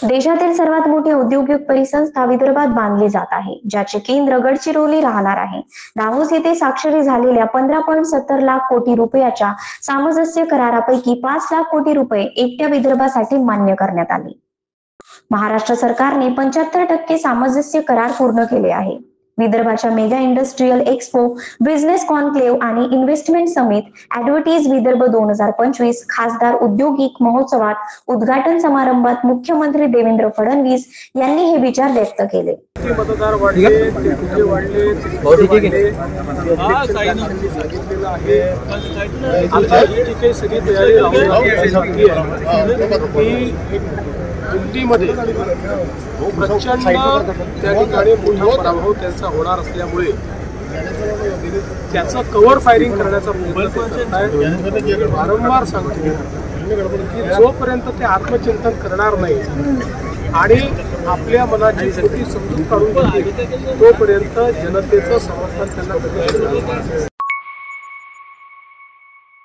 देशातील सर्वात मोठी औद्योगिक परिसंस्था विदर्भात बांधली जात आहे, ज्याचे केंद्र गडचिरोली राहणार आहे। दावोस येथे स्वाक्षरी झालेल्या 15.70 लाख कोटी रुपयाच्या सामंजस्य करारापैकी 5 लाख कोटी रुपये एकट्या विदर्भासाठी मान्य करण्यात आले। महाराष्ट्र सरकारने 75% सामंजस्य करार पूर्ण केले आहे। विदर्भाच्या mega industrial expo, business conclave आणि इन्व्हेस्टमेंट समिट ॲडव्हर्टीज विदर्भ 2025 खासदार औद्योगिक महोत्सवात उद्घाटन समारंभात मुख्यमंत्री देवेंद्र फडणवीस यांनी हे विचार व्यक्त केले। मतदार वाढले, ते वाढले, सांगितलेलं आहे। आता ही जी काही सगळी तयारी की दिल्लीमध्ये प्रचंड त्या ठिकाणी मोठा पराभव त्यांचा होणार असल्यामुळे त्याचं कव्हर फायरिंग करण्याचा प्रयत्न वारंवार सांगतो की जोपर्यंत ते आत्मचिंतन करणार नाही आणि आपल्या मनाची छोटी समजूत काढून घेतील तोपर्यंत जनतेचं समर्थन त्यांना